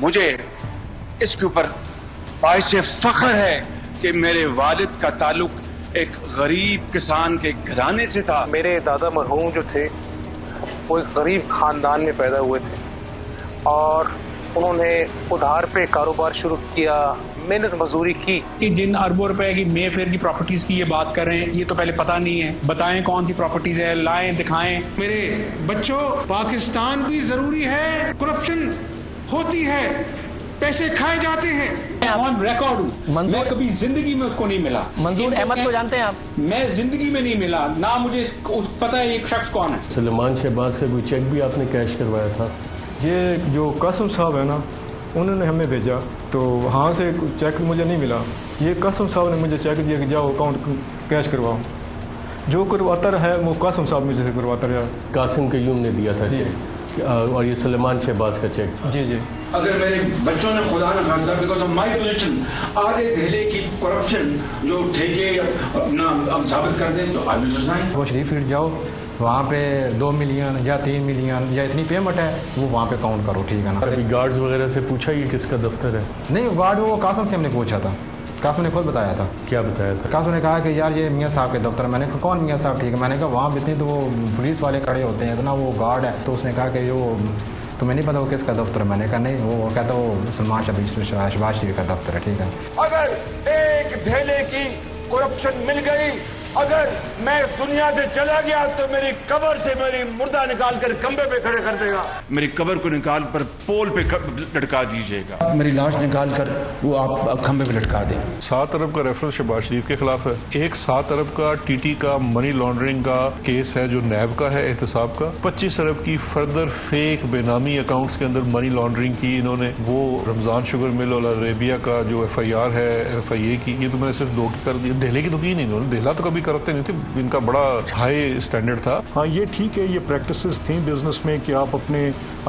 मुझे इसके ऊपर बाइसे फख्र है कि मेरे वालिद का ताल्लुक एक गरीब किसान के घराने से था। मेरे दादा मरहूम जो थे वो एक गरीब खानदान में पैदा हुए थे और उन्होंने उधार पे कारोबार शुरू किया, मेहनत मजदूरी की। कि जिन अरबों रुपए की मेफेयर की प्रॉपर्टीज की ये बात कर रहे हैं, ये तो पहले पता नहीं है। बताएं कौन सी प्रॉपर्टीज है, लाएं दिखाएं। मेरे बच्चों, पाकिस्तान भी जरूरी है, करप्शन होती है, पैसे खाए जाते हैं। ऑन रिकॉर्ड हूँ, मैं कभी जिंदगी में उसको नहीं मिला। मंजूर अहमद को जानते हैं आप? मैं जिंदगी में नहीं मिला, ना मुझे पता है एक शख्स कौन है। सुलेमान शहबाज का कोई चेक भी आपने कैश करवाया था? ये जो कासिम साहब है ना, उन्होंने हमें भेजा, तो वहाँ से चेक मुझे नहीं मिला। ये कासिम साहब ने मुझे चेक दिया कि जाओ अकाउंट कैश करवाओ। जो करवाता है वो कासिम साहब मुझे से करवाता रहा। कासिम कयूम ने दिया था चेक, और ये सुलेमान शहबाज का चेक। जी जी। अगर मेरे बच्चों ने खुदा न खासा बिकॉज ऑफ माई पोजीशन आधे धेले की करप्शन जो ठेके अपना अब साबित कर दें तो आई विल रिजाइन। वो शरीफ फील्ड जाओ, वहाँ पे 2 मिलियन या 3 मिलियन या इतनी पेमेंट है, वो वहाँ पे काउंट करो, ठीक है ना। अभी गार्ड्स वगैरह से पूछा ये किसका दफ्तर है? नहीं, गार्ड वो कासिम से हमने पूछा था, कासिम ने खुद बताया था। क्या बताया था? कासिम ने कहा कि यार ये मियाँ साहब के दफ्तर। मैंने कहा कौन मियाँ साहब? ठीक है। मैंने कहा वहाँ भी इतनी तो वो पुलिस वाले खड़े होते हैं, इतना वो गार्ड है। तो उसने कहा कि जो तुम्हें नहीं पता वो किसका दफ्तर है? मैंने कहा नहीं, वो कहता वो सलमान शहबाज शरीफ का दफ्तर है, ठीक है। अगर एक धेले की करप्शन मिल गई, अगर मैं इस दुनिया से चला गया तो मेरी कब्र से मेरी मुर्दा निकाल कर खंबे पे खड़े कर देगा। मेरी कब्र को निकाल कर पोल पे लटका दीजिएगा, मेरी लाश निकाल कर वो आप खंबे पे लटका दें। 7 अरब का रेफरेंस शहबाज शरीफ के खिलाफ है। एक 7 अरब का टीटी का मनी लॉन्ड्रिंग का केस है जो नैब का है, एहतसाब का। 25 अरब की फर्दर फेक बेनामी अकाउंट्स के अंदर मनी लॉन्ड्रिंग की इन्होंने। वो रमजान शुगर मिल और अरेबिया का जो FIR है FIA की, ये तो मैंने सिर्फ 2 की कर दी। धेले की तो की नहीं इन्होंने, धेला तो कभी करते नहीं थे, इनका बड़ा हाई स्टैंडर्ड था। हाँ, ये ठीक है, ये प्रैक्टिसेस थी बिजनेस में कि आप अपने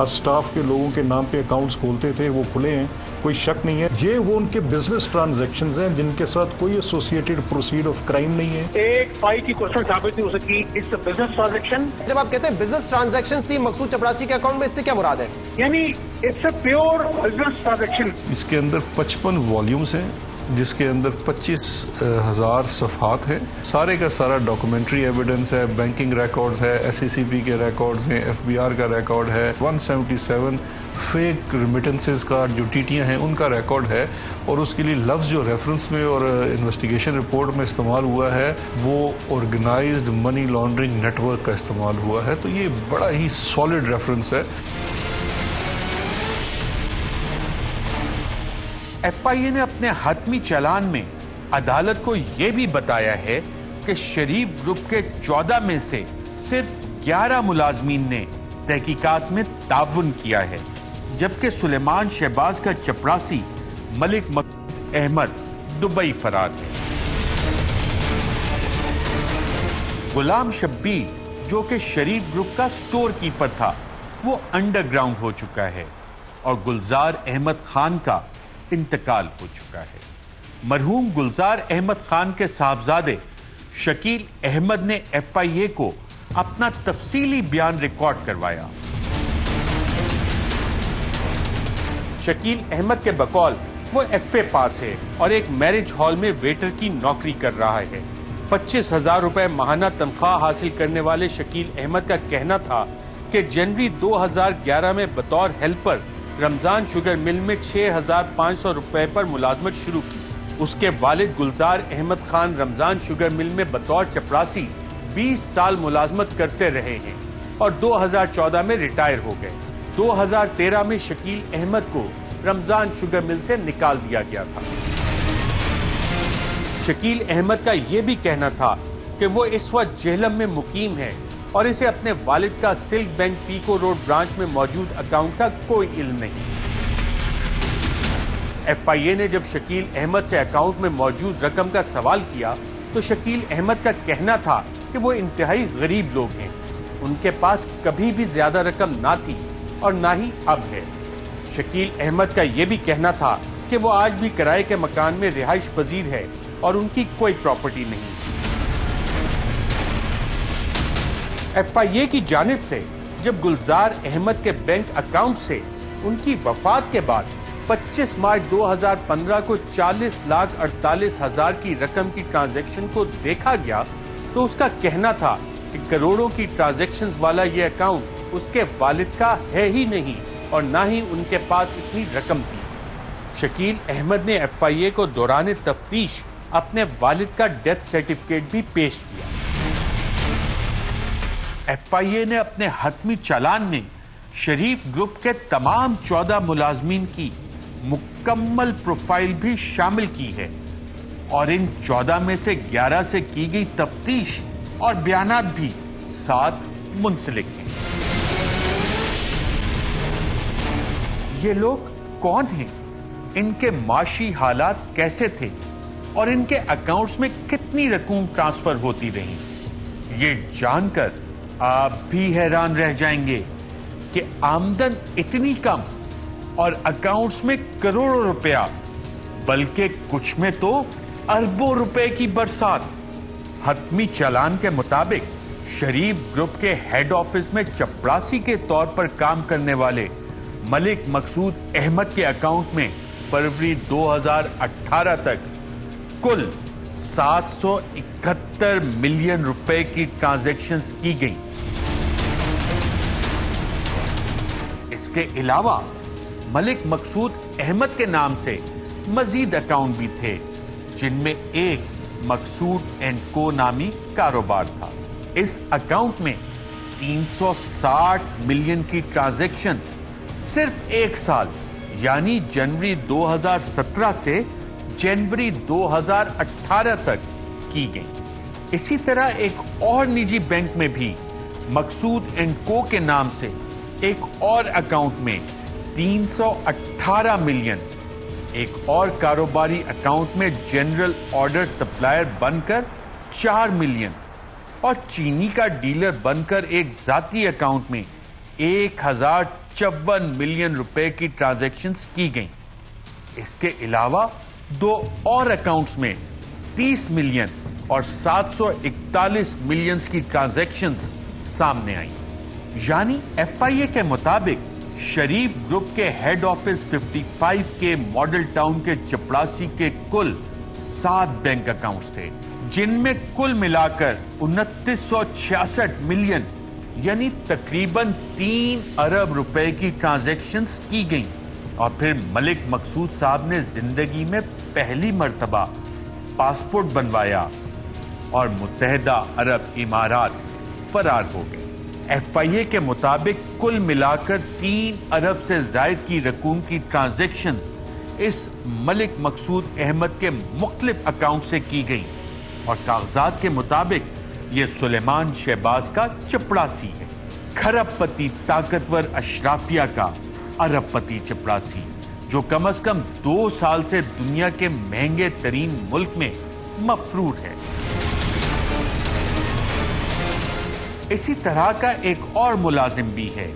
स्टाफ के लोगों के नाम पे अकाउंट्स खोलते थे, वो खुले हैं, कोई शक नहीं है। ये वो उनके बिजनेस ट्रांजैक्शंस हैं जिनके साथ कोई एसोसिएटेड प्रोसीड ऑफ क्राइम नहीं है। एक पाई की क्वेश्चन साबित नहीं हो सकी। It's a business transaction. जब आप कहते हैं बिजनेस ट्रांजैक्शंस थी मकसूद चपरासी के अकाउंट में, इससे क्या मुराद है? यानी it's a pure business transaction. इसके अंदर 55 वॉल्यूम्स हैं जिसके अंदर 25,000 सफ़हात हैं। सारे का सारा डॉक्यूमेंट्री एविडेंस है, बैंकिंग रिकॉर्ड्स है, SCCP के रिकॉर्ड्स हैं, FBR का रिकॉर्ड है, 177 फेक रिमिटेंसेस का जो टीटियाँ हैं उनका रिकॉर्ड है। और उसके लिए लफ्ज़ जो रेफरेंस में और इन्वेस्टिगेशन रिपोर्ट में इस्तेमाल हुआ है वो ऑर्गेनाइज्ड मनी लॉन्ड्रिंग नेटवर्क का इस्तेमाल हुआ है। तो ये बड़ा ही सॉलिड रेफरेंस है। FIA ने अपने हतमी चालान में अदालत को यह भी बताया है कि शरीफ ग्रुप के 14 में से सिर्फ 11 मुलाजमीन ने तहकीकात में ताउन किया है, जबकि सुलेमान शहबाज का चपरासी मलिक मकसूद अहमद दुबई फरार है। गुलाम शब्बीर जो कि शरीफ ग्रुप का स्टोर कीपर था, वो अंडरग्राउंड हो चुका है और गुलजार अहमद खान का इंतकाल हो चुका है। मरहूम गुलजार अहमद खान के साहबजादे शकील अहमद ने FIA को अपना तफसीली बयान रिकॉर्ड करवाया। शकील अहमद के बकौल वो FA पास है और एक मैरिज हॉल में वेटर की नौकरी कर रहा है। 25,000 रुपए माहाना तनख्वाह हासिल करने वाले शकील अहमद का कहना था कि जनवरी 2011 में बतौर हेल्पर रमजान शुगर मिल में 6,500 रुपए पर मुलाजमत शुरू की। उसके वालिद गुलजार अहमद खान रमजान शुगर मिल में बतौर चपरासी 20 साल मुलाजमत करते रहे हैं और 2014 में रिटायर हो गए। 2013 में शकील अहमद को रमजान शुगर मिल से निकाल दिया गया था। शकील अहमद का यह भी कहना था कि वो इस वक्त जेहलम में मुकीम है और इसे अपने वालिद का सिल्क बैंक पीको रोड ब्रांच में मौजूद अकाउंट का कोई इल्म नहीं। FIA ने जब शकील अहमद से अकाउंट में मौजूद रकम का सवाल किया तो शकील अहमद का कहना था कि वो इंतहाई गरीब लोग हैं, उनके पास कभी भी ज्यादा रकम ना थी और ना ही अब है। शकील अहमद का यह भी कहना था कि वो आज भी किराए के मकान में रिहाइश पजीर है और उनकी कोई प्रॉपर्टी नहीं। FIA की जानिब से जब गुलजार अहमद के बैंक अकाउंट से उनकी वफात के बाद 25 मार्च 2015 को 40,48,000 की रकम की ट्रांजैक्शन को देखा गया तो उसका कहना था कि करोड़ों की ट्रांजैक्शंस वाला यह अकाउंट उसके वालिद का है ही नहीं और ना ही उनके पास इतनी रकम थी। शकील अहमद ने FIA को दौरान तफ्तीश अपने वालिद का डेथ सर्टिफिकेट भी पेश किया। FIA ने अपने हतमी चालान में शरीफ ग्रुप के तमाम 14 मुलाजमीन की मुकम्मल प्रोफाइल भी शामिल की है और इन 14 में से 11 से की गई तफ्तीश और बयानात भी साथ मुंसलिक हैं। ये लोग कौन हैं? इनके माशी हालात कैसे थे और इनके अकाउंट्स में कितनी रकम ट्रांसफर होती रही? ये जानकर आप भी हैरान रह जाएंगे कि आमदन इतनी कम और अकाउंट्स में करोड़ों रुपया, बल्कि कुछ में तो अरबों रुपए की बरसात। हतमी चालान के मुताबिक शरीफ ग्रुप के हेड ऑफिस में चपरासी के तौर पर काम करने वाले मलिक मकसूद अहमद के अकाउंट में फरवरी 2018 तक कुल 771 मिलियन रुपए की ट्रांजैक्शंस की गई। इसके अलावा मलिक मकसूद अहमद के नाम से मजीद अकाउंट भी थे, जिनमें एक मकसूद एंड को नामी कारोबार था। इस अकाउंट में 360 मिलियन की ट्रांजैक्शन सिर्फ एक साल यानी जनवरी 2017 से जनवरी 2018 तक की गई। इसी तरह एक और निजी बैंक में भी मकसूद एंड को के नाम से एक और अकाउंट में 318 मिलियन, एक और कारोबारी अकाउंट में जनरल ऑर्डर सप्लायर बनकर 4 मिलियन और चीनी का डीलर बनकर एक जाती अकाउंट में 1054 मिलियन रुपए की ट्रांजैक्शंस की गई। इसके अलावा दो और अकाउंट्स में 30 मिलियन और 741 मिलियन की ट्रांजैक्शंस सामने आई। यानी FIA के मुताबिक शरीफ ग्रुप के हेड ऑफिस 55 के मॉडल टाउन के चपरासी के कुल 7 बैंक अकाउंट्स थे, जिनमें कुल मिलाकर 2966 मिलियन यानी तकरीबन 3 अरब रुपए की ट्रांजैक्शंस की गई। और फिर मलिक मकसूद साहब ने जिंदगी में पहली मर्तबा पासपोर्ट बनवाया और मुत्तहिदा अरब इमारात फरार हो गए। FIA के मुताबिक कुल मिलाकर 3 अरब से जायद की रकूम की ट्रांजैक्शंस इस मलिक मकसूद अहमद के मुख्तलिफ अकाउंट से की गई और कागजात के मुताबिक ये सुलेमान शहबाज का चपरासी है, खरबपति ताकतवर अशराफिया का अरबपति चपरासी, जो कम से कम 2 साल से दुनिया के महंगे तरीन मुल्क में मफरूर है। इसी तरह का एक और मुलाजिम भी है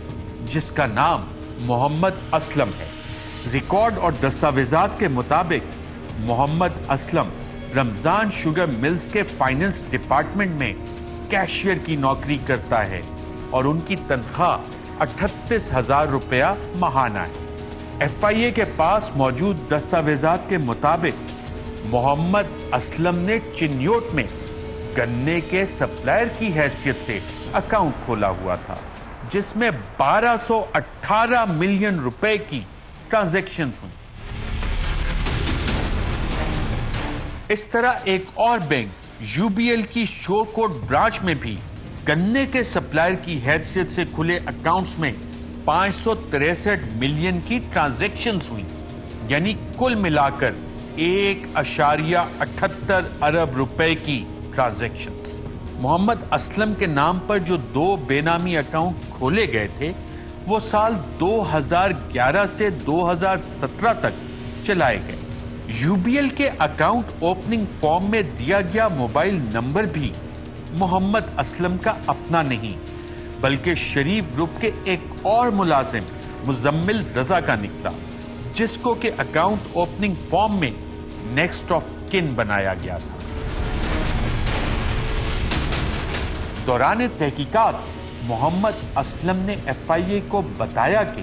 जिसका नाम मोहम्मद असलम है। रिकॉर्ड और दस्तावेजात के मुताबिक मोहम्मद असलम रमजान शुगर मिल्स के फाइनेंस डिपार्टमेंट में कैशियर की नौकरी करता है और उनकी तनख्वाह 38,000 रुपया माहाना है। FIA के पास मौजूद दस्तावेजात के मुताबिक मोहम्मद असलम ने चिन्योट में गन्ने के सप्लायर की हैसियत से अकाउंट खोला हुआ था, जिसमें 1218 मिलियन रुपए की ट्रांजैक्शंस हुई। इस तरह एक और बैंक UBL की शोरकोट ब्रांच में भी गन्ने के सप्लायर की हैसियत से खुले अकाउंट्स में 563 मिलियन की ट्रांजैक्शंस हुई, यानी कुल मिलाकर 1.78 अरब रुपए की ट्रांजैक्शंस। मोहम्मद असलम के नाम पर जो 2 बेनामी अकाउंट खोले गए थे वो साल 2011 से 2017 तक चलाए गए। UBL के अकाउंट ओपनिंग फॉर्म में दिया गया मोबाइल नंबर भी मोहम्मद असलम का अपना नहीं, बल्कि शरीफ ग्रुप के एक और मुलाजिम मुजम्मिल रजा का निकला, जिसको के अकाउंट ओपनिंग फॉर्म में नेक्स्ट ऑफ किन बनाया गया था। दौरान तहकीकात मोहम्मद असलम ने FIA को बताया कि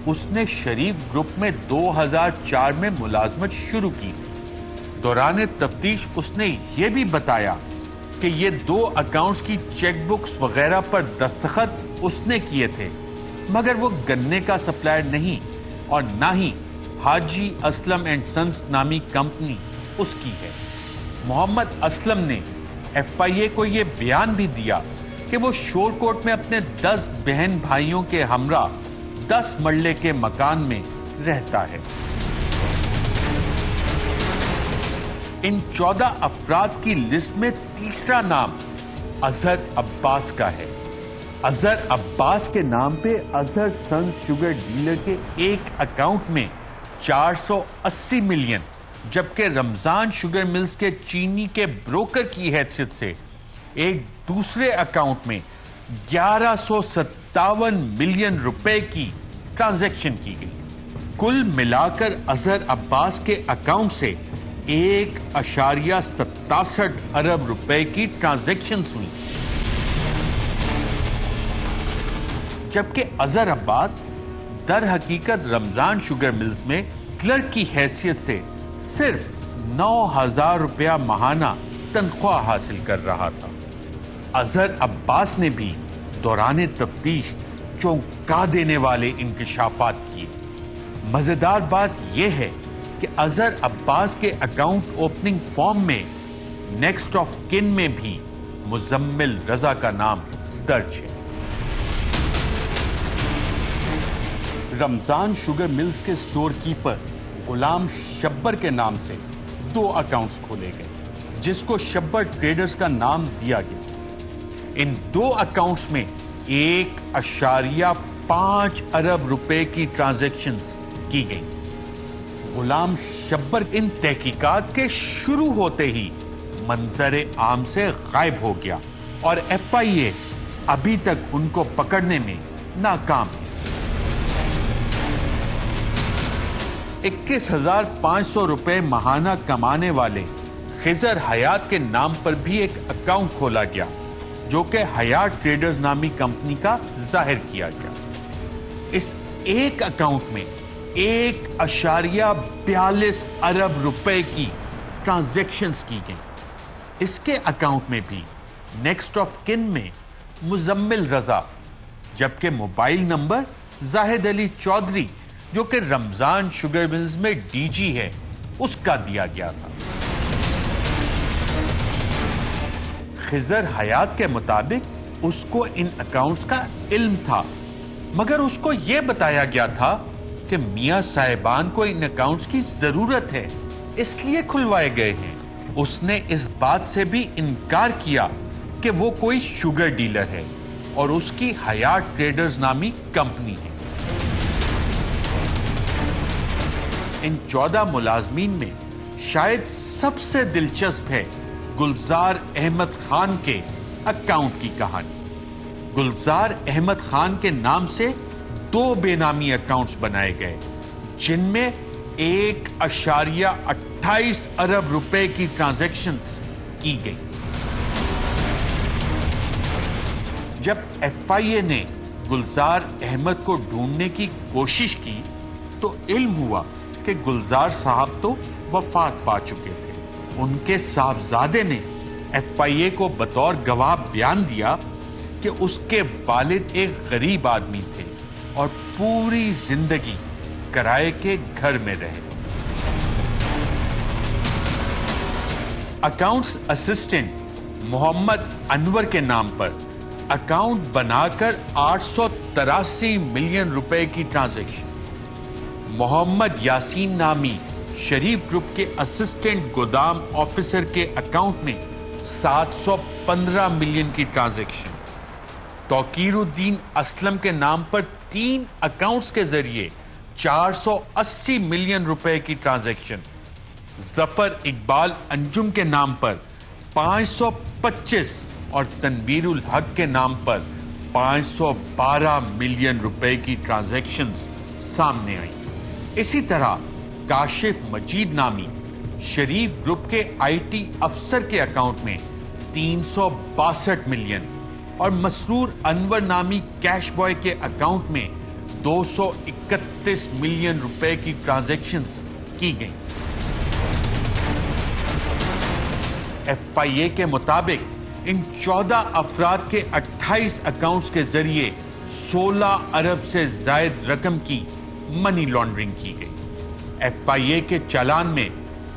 उसने शरीफ ग्रुप में 2004 में मुलाजमत शुरू की थी। दौरान तफ्तीश उसने ये भी बताया कि ये 2 अकाउंट्स की चेकबुक्स वगैरह पर दस्तखत उसने किए थे, मगर वो गन्ने का सप्लायर नहीं और ना ही हाजी असलम एंड सन्स नामी कंपनी उसकी है। मोहम्मद असलम ने FIA को ये बयान भी दिया कि वो शोरकोट में अपने 10 बहन भाइयों के हमरा 10 मरले के मकान में रहता है। इन 14 अफराद की लिस्ट में तीसरा नाम अजहर अब्बास का है। अजहर अब्बास के नाम पे अजहर सन्स शुगर डीलर के एक अकाउंट में 480 मिलियन, जबकि रमजान शुगर मिल्स के चीनी के ब्रोकर की हैसियत से एक दूसरे अकाउंट में 1157 मिलियन रुपए की ट्रांजैक्शन की गई। कुल मिलाकर अजहर अब्बास के अकाउंट से 1.67 अरब रुपए की ट्रांजैक्शन हुई, जबकि अजहर अब्बास दर हकीकत रमजान शुगर मिल्स में क्लर्क की हैसियत से सिर्फ 9,000 रुपया माहाना तनख्वाह हासिल कर रहा था। अजहर अब्बास ने भी दौरान तफ्तीश चौंका देने वाले इंकशाफात किए। मजेदार बात यह है कि अजहर अब्बास के अकाउंट ओपनिंग फॉर्म में नेक्स्ट ऑफ किन में भी मुजम्मिल रजा का नाम दर्ज है। रमजान शुगर मिल्स के स्टोर कीपर गुलाम शब्बर के नाम से 2 अकाउंट्स खोले गए, जिसको शब्बर ट्रेडर्स का नाम दिया गया। इन 2 अकाउंट्स में 1.5 अरब रुपए की ट्रांजैक्शंस की गई। गुलाम शब्बर इन तहकीकात के शुरू होते ही मंजर आम से गायब हो गया और FIA अभी तक उनको पकड़ने में नाकाम है। 21,500 रुपए माहाना कमाने वाले खिजर हयात के नाम पर भी एक अकाउंट खोला गया, जो कि हयात ट्रेडर्स नामी कंपनी का जाहिर किया गया। इस एक अकाउंट में 1.42 अरब रुपए की ट्रांजैक्शंस की गई। इसके अकाउंट में भी नेक्स्ट ऑफ किन में मुजम्मिल रजा, जबकि मोबाइल नंबर जाहिद अली चौधरी, जो कि रमजान शुगर मिल्स में DG है, उसका दिया गया था। खिजर हयात के मुताबिक उसको इन अकाउंट्स का इल्म था, मगर उसको यह बताया गया था कि मियां साहिबान को इन अकाउंट्स की जरूरत है, इसलिए खुलवाए गए हैं। उसने इस बात से भी इनकार किया कि वो कोई शुगर डीलर है और उसकी हयात ट्रेडर्स नामी कंपनी है। इन 14 मुलाजमीन में शायद सबसे दिलचस्प है गुलजार अहमद खान के अकाउंट की कहानी। गुलजार अहमद खान के नाम से 2 बेनामी अकाउंट्स बनाए गए, जिनमें 1.28 अरब रुपए की ट्रांजैक्शंस की गई। जब FIA ने गुलजार अहमद को ढूंढने की कोशिश की तो इल्म हुआ कि गुलजार साहब तो वफात पा चुके थे। उनके साहबजादे ने FIA को बतौर गवाह बयान दिया कि उसके वालिद एक गरीब आदमी थे और पूरी जिंदगी किराए के घर में रहे। अकाउंट्स असिस्टेंट मोहम्मद अनवर के नाम पर अकाउंट बनाकर 883 मिलियन रुपए की ट्रांजैक्शन। मोहम्मद यासीन नामी शरीफ ग्रुप के असिस्टेंट गोदाम ऑफिसर के अकाउंट में 715 मिलियन की ट्रांजैक्शन। तौकीरुद्दीन असलम के नाम पर 3 अकाउंट्स के जरिए 480 मिलियन रुपए की ट्रांजैक्शन। जफर इकबाल अंजुम के नाम पर 525 और तनवीरुल हक के नाम पर 512 मिलियन रुपए की ट्रांजैक्शंस सामने आई। इसी तरह काशिफ मजीद नामी शरीफ ग्रुप के IT अफसर के अकाउंट में 362 मिलियन और मसरूर अनवर नामी कैश बॉय के अकाउंट में 231 मिलियन रुपए की ट्रांजैक्शंस की गई। FIA के मुताबिक इन 14 अफराद के 28 अकाउंट्स के जरिए 16 अरब से जायद रकम की मनी लॉन्ड्रिंग की गई। FIA के चालान में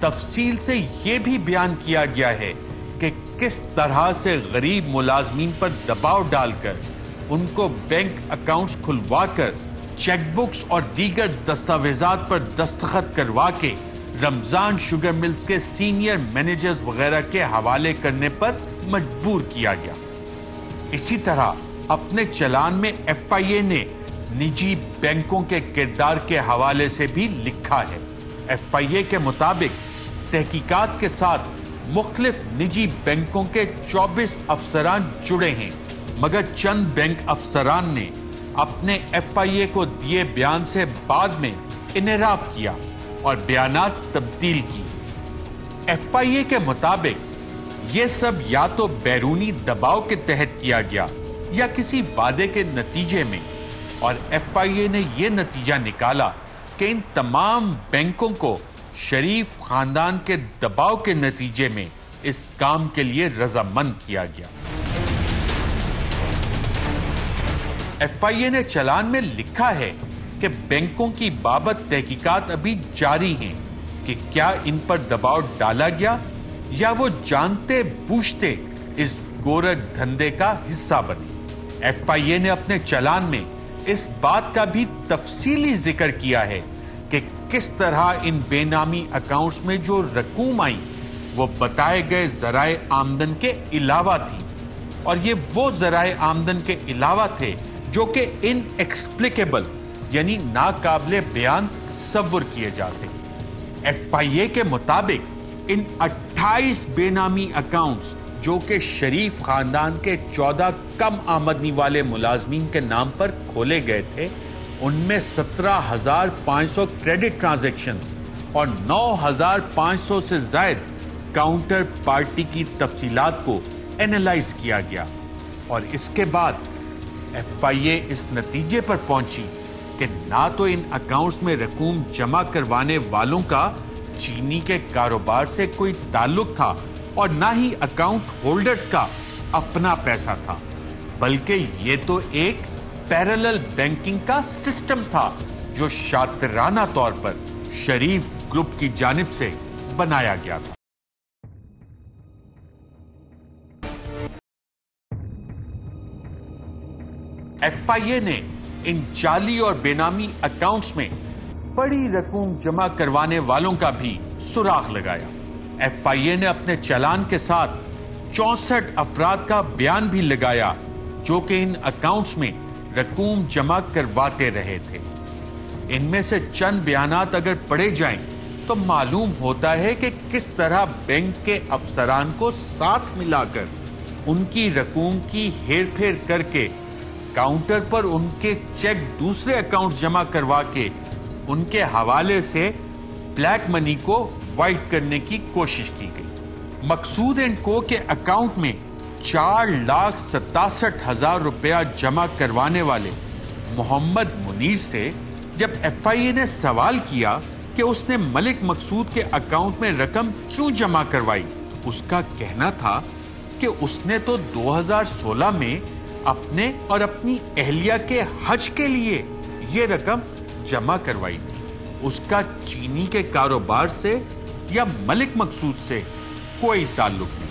तफसील से यह भी बयान किया गया है कि किस तरह से गरीब मुलाजमीन पर दबाव डालकर उनको बैंक अकाउंट्स खुलवाकर चेकबुक्स और दीगर दस्तावेजात पर दस्तखत करवा के रमजान शुगर मिल्स के सीनियर मैनेजर्स वगैरह के हवाले करने पर मजबूर किया गया। इसी तरह अपने चालान में FIA ने निजी बैंकों के किरदार के हवाले से भी लिखा है। FIA के मुताबिक तहकीकात के साथ मुख्तलिफ निजी बैंकों के 24 अफसरान जुड़े हैं, मगर चंद बैंक अफसरान ने अपने FIA को दिए बयान से बाद में इनराफ किया और बयानात तब्दील की। FIA के मुताबिक यह सब या तो बैरूनी दबाव के तहत किया गया या किसी वादे के नतीजे में, और FIA ने यह नतीजा निकाला कि इन तमाम बैंकों को शरीफ खानदान के दबाव के नतीजे में इस काम के लिए रजामंद किया गया। FIA ने चालान में लिखा है कि बैंकों की बाबत तहकीकात अभी जारी हैं कि क्या इन पर दबाव डाला गया या वो जानते बूझते इस गोरख धंधे का हिस्सा बने। FIA ने अपने चालान में इस बात का भी तफसीली जिक्र किया है कि किस तरह इन बेनामी अकाउंट्स में जो रकूम आई वो बताए गए जराए आमदन के अलावा थी, और ये वो जराए आमदन के अलावा थे जो कि इनएक्सप्लिकेबल यानी नाकाबिले बयान तस्वुर किए जाते। FIA के मुताबिक इन 28 बेनामी अकाउंट्स जो कि शरीफ खानदान के 14 कम आमदनी वाले मुलाजमीन के नाम पर खोले गए थे, उनमें 17,500 क्रेडिट ट्रांजैक्शंस और 9,500 से जायद काउंटर पार्टी की तफसीलात को एनालाइज किया गया, और इसके बाद FIA इस नतीजे पर पहुंची कि ना तो इन अकाउंट्स में रकूम जमा करवाने वालों का चीनी के कारोबार से कोई ताल्लुक था और ना ही अकाउंट होल्डर्स का अपना पैसा था, बल्कि ये तो एक पैरेलल बैंकिंग का सिस्टम था जो शातिराना तौर पर शरीफ ग्रुप की जानिब से बनाया गया था। FIA ने इन जाली और बेनामी अकाउंट्स में बड़ी रकूम जमा करवाने वालों का भी सुराग लगाया। FIA ने अपने चालान के साथ 64 अफराद का बयान भी लगाया जो कि इन अकाउंट्स में रकूम जमा करवाते रहे थे। इनमें से चंद बयानात अगर पढ़े जाएं तो मालूम होता है कि किस तरह बैंक के अफसरान को साथ मिलाकर उनकी रकूम की हेरफेर करके काउंटर पर उनके चेक दूसरे अकाउंट जमा करवा के उनके हवाले से ब्लैक मनी को वाइट करने की कोशिश की गई। मकसूद एंड को के अकाउंट में 4,67,000 रुपया जमा करवाने वाले मोहम्मद मुनीर से जब FIA ने सवाल किया कि उसने मलिक मकसूद के अकाउंट में रकम क्यों जमा करवाई, तो उसका कहना था कि उसने तो 2016 में अपने और अपनी अहलिया के हज के लिए यह रकम जमा करवाई थी। उसका चीनी के कारोबार से या मलिक मकसूद से कोई ताल्लुक नहीं।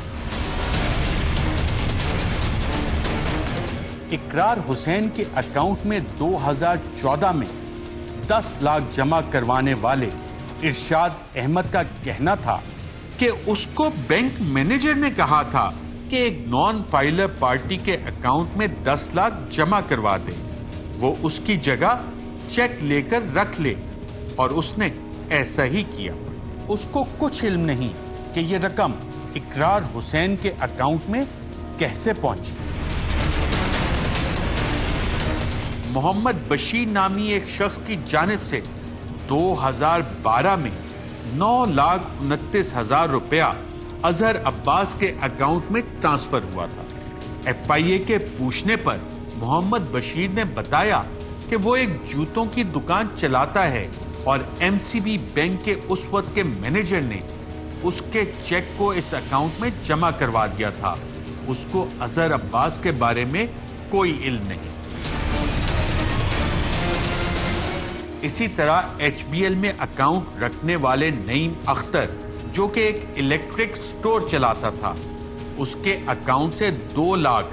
इकरार हुसैन के अकाउंट में 2014 में 10 लाख जमा करवाने वाले इरशाद अहमद का कहना था कि उसको बैंक मैनेजर ने कहा था कि एक नॉन फाइलर पार्टी के अकाउंट में 10 लाख जमा करवा दे, वो उसकी जगह चेक लेकर रख ले, और उसने ऐसा ही किया। उसको कुछ इल्म नहीं कि यह रकम इकरार हुसैन के अकाउंट में कैसे पहुंची। मोहम्मद बशीर नामी एक शख्स की जानिब से 2012 में 9,29,000 रुपया अजहर अब्बास के अकाउंट में ट्रांसफर हुआ था। FIA के पूछने पर मोहम्मद बशीर ने बताया कि वो एक जूतों की दुकान चलाता है और एमसीबी बैंक के उस वक्त के मैनेजर ने उसके चेक को इस अकाउंट में जमा करवा दिया था। उसको अजहर अब्बास के बारे में कोई इल्म नहीं। इसी तरह एचबीएल में अकाउंट रखने वाले नईम अख्तर, जो कि एक इलेक्ट्रिक स्टोर चलाता था, उसके अकाउंट से 2 लाख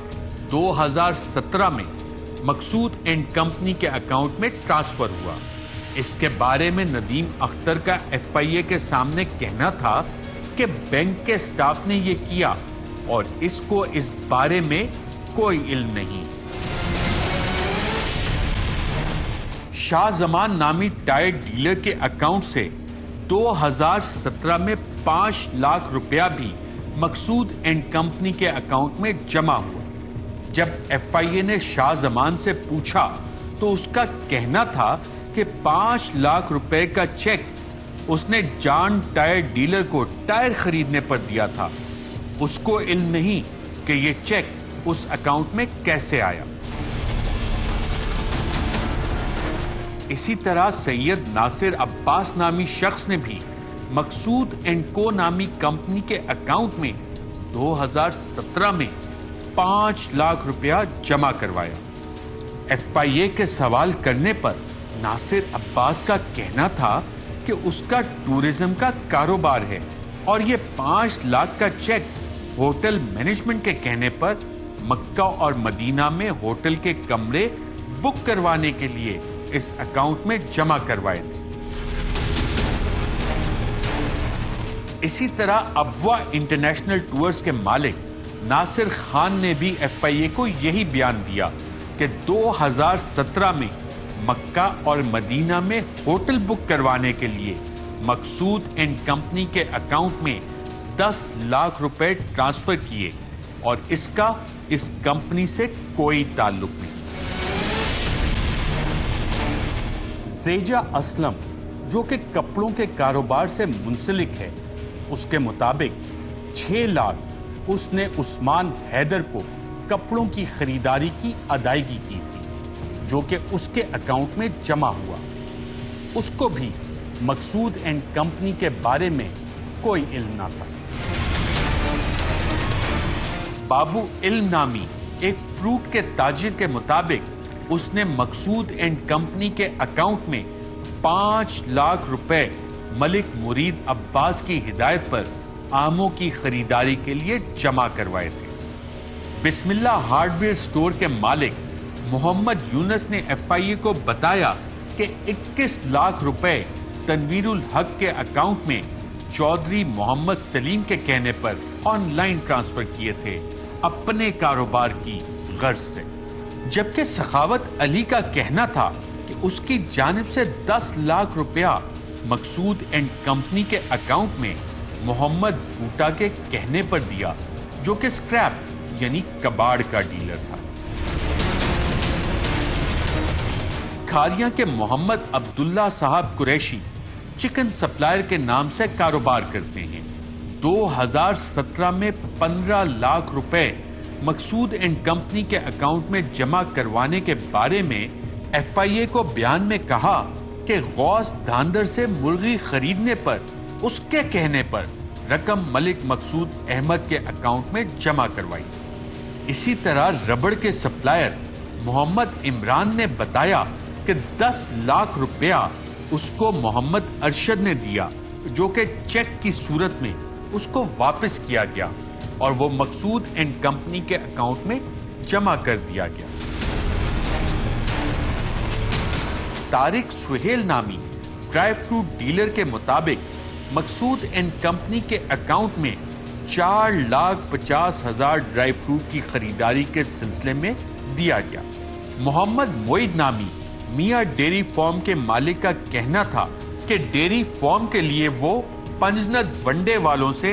2017 में मकसूद एंड कंपनी के अकाउंट में ट्रांसफर हुआ। इसके बारे में नदीम अख्तर का एफआईए के सामने कहना था कि बैंक के स्टाफ ने यह किया और इसको इस बारे में कोई इल्म नहीं। शाहजमान नामी टायर डीलर के अकाउंट से 2017 में 5 लाख रुपया भी मकसूद एंड कंपनी के अकाउंट में जमा हुआ। जब एफआईए ने शाहजमान से पूछा तो उसका कहना था कि 5 लाख रुपए का चेक उसने जान टायर डीलर को टायर खरीदने पर दिया था। उसको इल्म नहीं कि यह चेक उस अकाउंट में कैसे आया। इसी तरह सैयद नासिर अब्बास नामी शख्स ने भी मकसूद एंड को नामी कंपनी के अकाउंट में 2017 में 5 लाख रुपया जमा करवाया। एफआईए के सवाल करने पर नासिर अब्बास का कहना था कि उसका टूरिज्म का कारोबार है और ये 5 लाख का चेक होटल मैनेजमेंट के कहने पर मक्का और मदीना में होटल के कमरे बुक करवाने के लिए इस अकाउंट में जमा करवाए थे। इसी तरह अबवा इंटरनेशनल टूर्स के मालिक नासिर खान ने भी एफआईए को यही बयान दिया कि 2017 में मक्का और मदीना में होटल बुक करवाने के लिए मकसूद एंड कंपनी के अकाउंट में 10 लाख रुपए ट्रांसफर किए और इसका इस कंपनी से कोई ताल्लुक नहीं। जेजा असलम, जो कि कपड़ों के कारोबार से मुंसलिक है, उसके मुताबिक 6 लाख उसने उस्मान हैदर को कपड़ों की खरीदारी की अदायगी की थी, जो कि उसके अकाउंट में जमा हुआ। उसको भी मकसूद एंड कंपनी के बारे में कोई इल्म ना था। बाबू इल्म नामी एक फ्रूट के ताजिर के मुताबिक उसने मकसूद एंड कंपनी के अकाउंट में 5 लाख रुपए मलिक मुरीद अब्बास की हिदायत पर आमों की खरीदारी के लिए जमा करवाए थे। बिस्मिल्लाह हार्डवेयर स्टोर के मालिक मोहम्मद यूनस ने एफआईए को बताया कि 21 लाख रुपए तनवीरुल हक के अकाउंट में चौधरी मोहम्मद सलीम के कहने पर ऑनलाइन ट्रांसफर किए थे अपने कारोबार की गर्ज से, जबकि सखावत अली का कहना था कि उसकी जानिब से 10 लाख रुपया मकसूद एंड कंपनी के अकाउंट में मोहम्मद बूटा के कहने पर दिया, जो कि स्क्रैप यानी कबाड़ का डीलर था। खारिया के मोहम्मद अब्दुल्ला साहब कुरैशी चिकन सप्लायर के नाम से कारोबार करते हैं। 2017 में 15 लाख रुपए मकसूद एंड कंपनी के अकाउंट में जमा करवाने के बारे में एफआईए को बयान में कहा कि गौस धांधर से मुर्गी खरीदने पर उसके कहने पर रकम मलिक मकसूद अहमद के अकाउंट में जमा करवाई। इसी तरह रबड़ के सप्लायर मोहम्मद इमरान ने बताया कि 10 लाख रुपया उसको मोहम्मद अरशद ने दिया, जो कि चेक की सूरत में उसको वापस किया गया और वो मकसूद एंड कंपनी के अकाउंट में जमा कर दिया गया। तारिक सुहेल नामी ड्राई फ्रूट डीलर के मुताबिक मकसूद एंड कंपनी के अकाउंट में 4,50,000 ड्राई फ्रूट की खरीदारी के सिलसिले में दिया गया। मोहम्मद मोइद नामी मियां डेयरी फार्म के मालिक का कहना था कि डेयरी फार्म के लिए वो पंजनद वंडे वालों से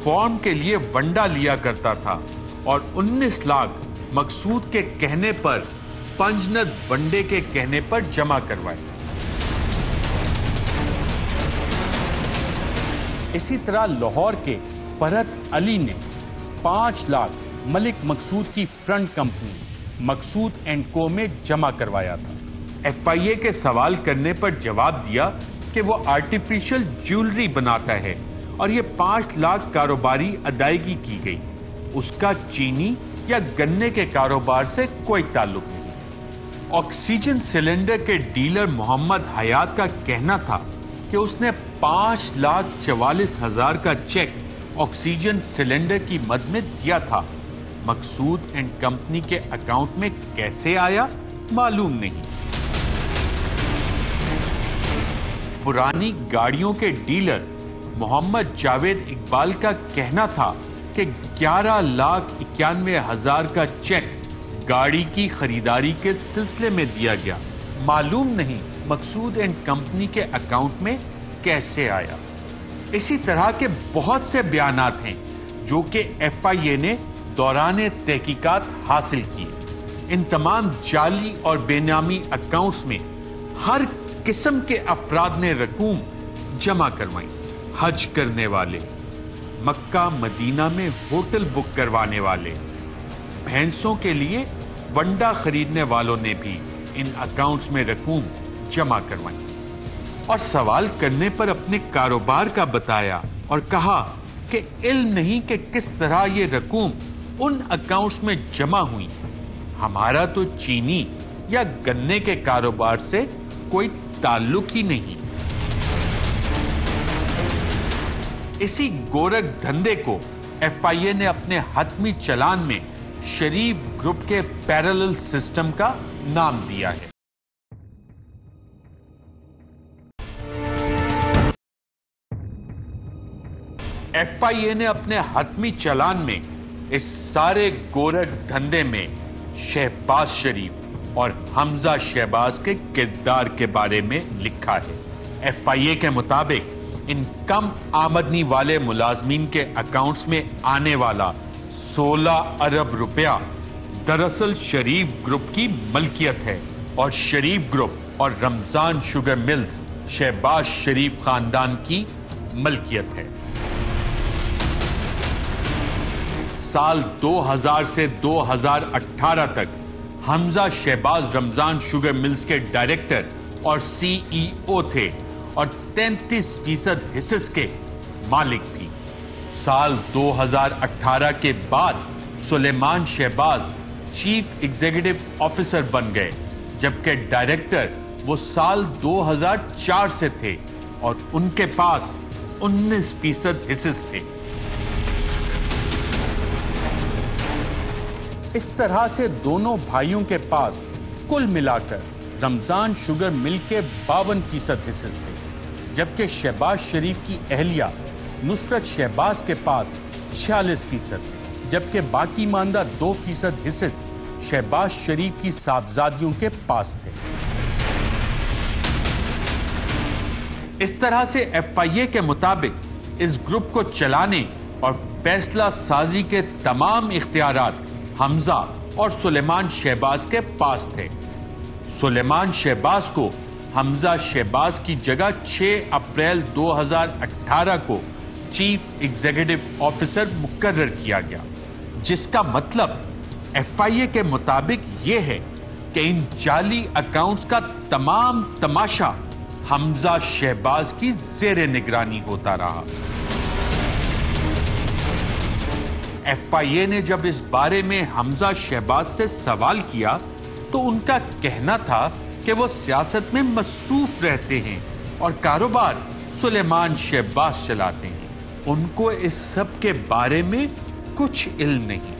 फार्म के लिए वंडा लिया करता था और 19 लाख मकसूद के कहने पर पंजनद वंडे के कहने पर जमा करवाए। इसी तरह लाहौर के फरहत अली ने 5 लाख मलिक मकसूद की फ्रंट कंपनी मकसूद एंड को में जमा करवाया था। एफआईए के सवाल करने पर जवाब दिया कि वो आर्टिफिशियल ज्वेलरी बनाता है और ये 5 लाख कारोबारी अदायगी की गई। उसका चीनी या गन्ने के कारोबार से कोई ताल्लुक नहीं। ऑक्सीजन सिलेंडर के डीलर मोहम्मद हयात का कहना था कि उसने 5,44,000 का चेक ऑक्सीजन सिलेंडर की मद में दिया था। मकसूद एंड कंपनी के अकाउंट में कैसे आया मालूम नहीं। पुरानी गाड़ियों के डीलर मोहम्मद जावेद इकबाल का कहना था कि 11,91,000 का चेक गाड़ी की खरीदारी के सिलसिले में दिया गया। मालूम नहीं मकसूद एंड कंपनी के अकाउंट में कैसे आया। इसी तरह के बहुत से बयानात हैं जो कि एफआईए ने दौरान तहकीकात हासिल किए। इन तमाम जाली और बेनामी अकाउंट्स में हर किस्म के अफराद ने रकूम जमा करवाई। हज करने वाले, मक्का मदीना में होटल बुक करवाने वाले, भैंसों के लिए वंडा खरीदने वालों ने भी इन अकाउंट्स में रकूम जमा करवाई और सवाल करने पर अपने कारोबार का बताया और कहा कि इल्म नहीं कि किस तरह ये रकूम उन अकाउंट्स में जमा हुई। हमारा तो चीनी या गन्ने के कारोबार से कोई ताल्लुक ही नहीं। इसी गोरख धंधे को एफआईए ने अपने हतमी चलान में शरीफ ग्रुप के पैरेलल सिस्टम का नाम दिया है। एफआईए ने अपने हतमी चलान में इस सारे गोरख धंधे में शहबाज शरीफ और हमजा शहबाज के किरदार के बारे में लिखा है। एफआईए के मुताबिक इन कम आमदनी वाले मुलाजमीन के अकाउंट्स में आने वाला 16 अरब रुपया दरअसल शरीफ ग्रुप की मलकियत है और शरीफ ग्रुप और रमजान शुगर मिल्स शहबाज शरीफ खानदान की मलकियत है। साल 2000 से 2018 तक हमजा शहबाज रमजान शुगर मिल्स के डायरेक्टर और सीईओ थे और 33% हिस्से के मालिक भी। साल 2018 के बाद Suleman Shahbaz chief executive officer बन गए, जबकि डायरेक्टर वो साल 2004 से थे और उनके पास 19% हिस्से थे। इस तरह से दोनों भाइयों के पास कुल मिलाकर रमजान शुगर मिल के 52% हिस्से थे, जबकि शहबाज शरीफ की अहलिया नुसरत शहबाज के पास 46%, जबकि बाकी मानदा 2% हिस्से शहबाज शरीफ की साहबजादियों के पास थे। इस तरह से एफआईए के मुताबिक इस ग्रुप को चलाने और फैसला साजी के तमाम इख्तियारात हमजा और सुलेमान शहबाज के पास थे। सुलेमान शहबाज को हमजा शहबाज की जगह 6 अप्रैल 2018 को चीफ एग्जीक्यूटिव ऑफिसर मुकर्रर किया गया, जिसका मतलब एफआईए के मुताबिक यह है कि इन जाली अकाउंट्स का तमाम तमाशा हमजा शहबाज की ज़ेरे निगरानी होता रहा। एफआईए ने जब इस बारे में हमजा शहबाज से सवाल किया तो उनका कहना था कि वो सियासत में मसरूफ रहते हैं और कारोबार सुलेमान शहबाज चलाते हैं, उनको इस सब के बारे में कुछ इल्म नहीं।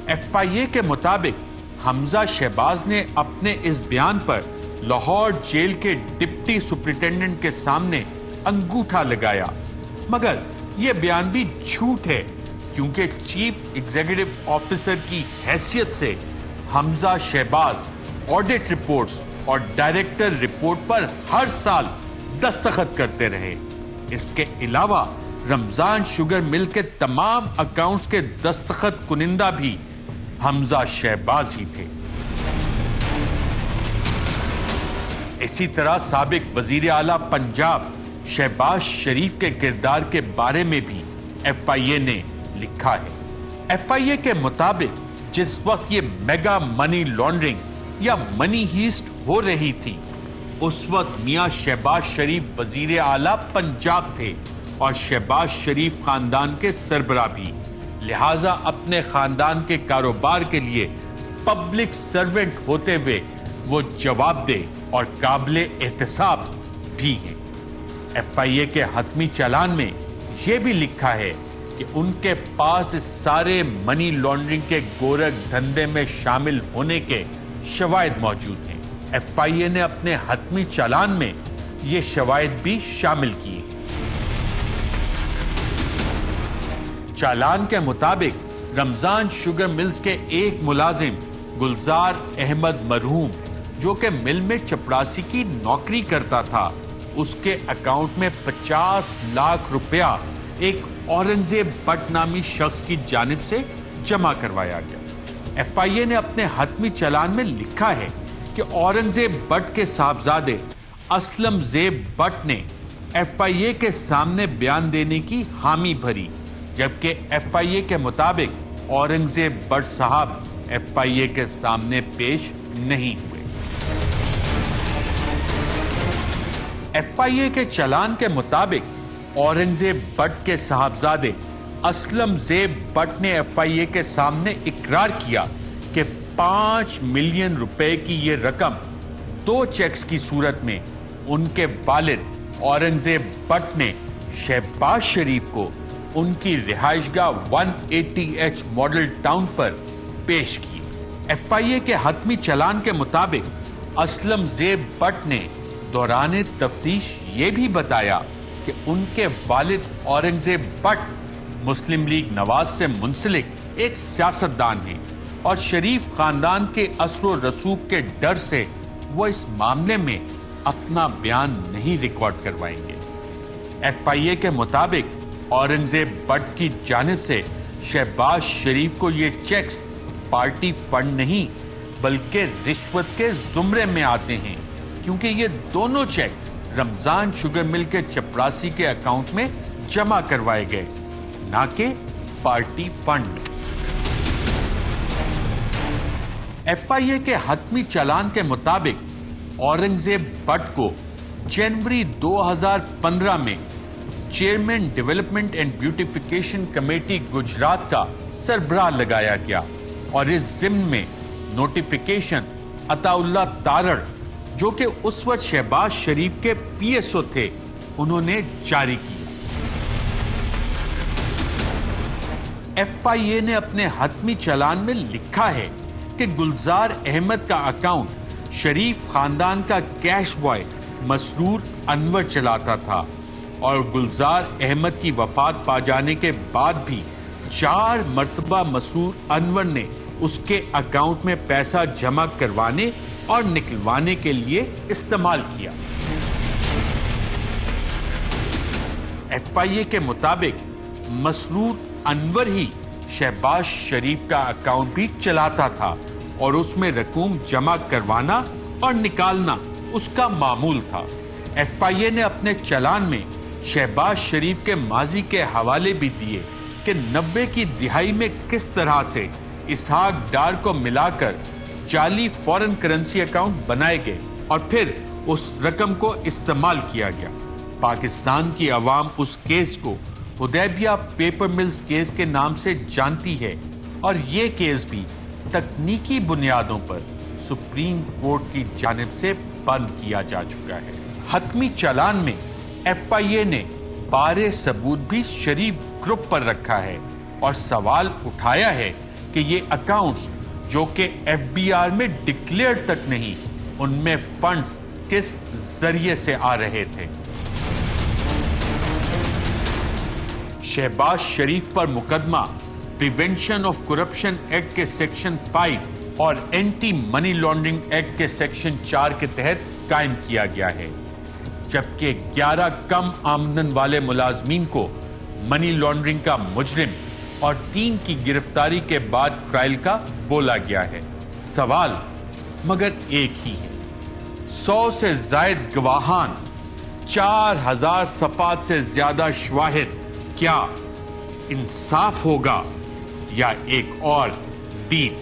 एफआईए के मुताबिक हमजा शहबाज ने अपने इस बयान पर लाहौर जेल के डिप्टी सुपरिटेंडेंट के सामने अंगूठा लगाया, मगर यह बयान भी झूठ है क्योंकि चीफ एग्जीक्यूटिव ऑफिसर की हैसियत से हमजा शहबाज ऑडिट रिपोर्ट्स और डायरेक्टर रिपोर्ट पर हर साल दस्तखत करते रहे। इसके अलावा रमजान शुगर मिल के तमाम अकाउंट्स के दस्तखत कुनिंदा भी हमजा शहबाज ही थे। इसी तरह साबिक वजीर आला पंजाब शहबाज शरीफ के किरदार के बारे में भी एफआईए ने लिखा है। एफआईए के मुताबिक जिस वक्त ये मेगा मनी लॉन्ड्रिंग या मनी हीस्ट हो रही थी, उस वक्त मियां शहबाज शरीफ वजीर आला पंजाब थे और शहबाज शरीफ खानदान के सरबराह भी, लिहाजा अपने खानदान के कारोबार के लिए पब्लिक सर्वेंट होते हुए वो जवाबदेह और काबिले एहतसाब भी हैं। FIA के हतमी चालान में यह भी लिखा है कि उनके पास इस सारे मनी लॉन्ड्रिंग के गोरख धंधे में शामिल होने के शवाहिद मौजूद हैं। FIA ने अपने हतमी चालान में ये शवाहिद भी शामिल किए। चालान के मुताबिक रमजान शुगर मिल्स के एक मुलाजिम गुलजार अहमद मरहूम, जो कि मिल में चपरासी की नौकरी करता था, उसके अकाउंट में 50 लाख रुपया एक औरंगजेब भट्ट नामी शख्स की जानिब से जमा करवाया गया। FIA ने अपने हतमी चालान में लिखा है कि औरंगजेब भट्ट के साहबजादे असलम ज़ेब भट्ट ने FIA के सामने बयान देने की हामी भरी, जबकि FIA के मुताबिक औरंगजेब भट्ट साहब FIA के सामने पेश नहीं हुए। FIA के चालान के मुताबिक औरंगजेब भट्ट के साहबजादे असलम ज़ेब भट्ट ने FIA के सामने इकरार किया कि 5 मिलियन रुपए की यह रकम 2 चेक्स की सूरत में उनके वालिद औरंगजेब भट्ट ने शहबाज शरीफ को उनकी रिहाइशगाह 180H मॉडल टाउन पर पेश की। FIA के हतमी चालान के मुताबिक असलम ज़ेब भट्ट ने दौरान तफ्तीश ये भी बताया कि उनके वालिद औरंगजेब भट्ट मुस्लिम लीग नवाज से मुंसलिक एक सियासतदान हैं और शरीफ खानदान के असर रसूख के डर से वो इस मामले में अपना बयान नहीं रिकॉर्ड करवाएंगे। FIA के मुताबिक औरंगजेब भट्ट की जानिब से शहबाज शरीफ को ये चेक्स पार्टी फंड नहीं बल्कि रिश्वत के जुमरे में आते हैं, क्योंकि ये दोनों चेक रमजान शुगर मिल के चपरासी के अकाउंट में जमा करवाए गए, ना कि पार्टी फंड। FIA के हतमी चालान के मुताबिक औरंगजेब भट्ट को जनवरी 2015 में chairman development and beautification committee Gujarat का सरबराह लगाया गया और इस जिम्न में नोटिफिकेशन अताउल्ला तारड़, जो कि उस वक्त शहबाज शरीफ के PSO थे, उन्होंने जारी किया। FIA ने अपने हतमी चालान में लिखा है कि गुलजार अहमद का अकाउंट शरीफ खानदान का कैश बॉय मसरूर अनवर चलाता था और गुलजार अहमद की वफात पा जाने के बाद भी 4 मर्तबा मसरूर अनवर ने उसके अकाउंट में पैसा जमा करवाने और निकलवाने के लिए इस्तेमाल किया। FIA के मुताबिक मसरूर अनवर ही शहबाज शरीफ का अकाउंट भी चलाता था और उसमें रकूम जमा करवाना और निकालना उसका मामूल था। FIA ने अपने चालान में शहबाज शरीफ के माजी के हवाले भी दिए कि 90 की दिहाई में किस तरह से इसहाक डार को मिलाकर जाली फॉरेन करेंसी अकाउंट बनाए गए और फिर उस रकम को इस्तेमाल किया गया। पाकिस्तान की आवाम उस केस को हुदैबिया पेपर मिल्स केस के नाम से जानती है और ये केस भी तकनीकी बुनियादों पर सुप्रीम कोर्ट की जानिब से बंद किया जा चुका है। हतमी चालान में FIA ने 12 सबूत भी शरीफ ग्रुप पर रखा है और सवाल उठाया है कि ये अकाउंट्स जो कि FBR में डिक्लेयर तक नहीं, उनमें फंड्स किस जरिए से आ रहे थे। शहबाज शरीफ पर मुकदमा प्रिवेंशन ऑफ करप्शन एक्ट के सेक्शन 5 और एंटी मनी लॉन्ड्रिंग एक्ट के सेक्शन 4 के तहत कायम किया गया है, जबकि 11 कम आमदन वाले मुलाजमीन को मनी लॉन्ड्रिंग का मुजरिम और 3 की गिरफ्तारी के बाद ट्रायल का बोला गया है। सवाल मगर एक ही है, 100 से जायद गवाहान, 4000 सफात से ज्यादा शवाहिद, क्या इंसाफ होगा या एक और दीन?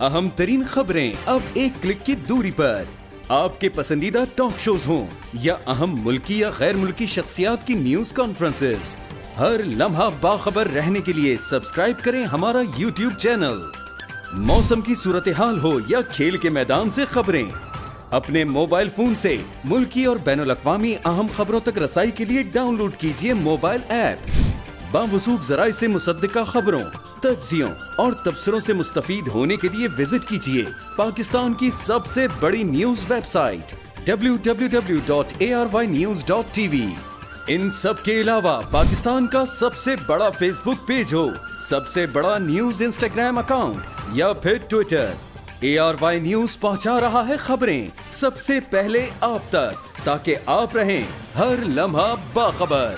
अहम तरीन खबरें अब एक क्लिक की दूरी पर। आपके पसंदीदा टॉक शोज हों या अहम मुल्की या गैर मुल्की शख्सियात की न्यूज कॉन्फ्रेंसेस, हर लम्हा बाखबर रहने के लिए सब्सक्राइब करें हमारा YouTube चैनल। मौसम की सूरत हाल हो या खेल के मैदान से खबरें, अपने मोबाइल फोन से मुल्की और बैनुल-अक़वामी अहम खबरों तक रसाई के लिए डाउनलोड कीजिए मोबाइल ऐप। बावसूख ज़राए से मुसद्दिका खबरों, तज्ज़ियों और तबसरों से मुस्तफीद होने के लिए विजिट कीजिए पाकिस्तान की सबसे बड़ी न्यूज वेबसाइट www.arYnews.tv। इन सब के अलावा पाकिस्तान का सबसे बड़ा फेसबुक पेज हो, सबसे बड़ा न्यूज इंस्टाग्राम अकाउंट या फिर ट्विटर, ARY न्यूज पहुंचा रहा है खबरें सबसे पहले आप तक, ताकि आप रहें हर लम्हा बाखबर।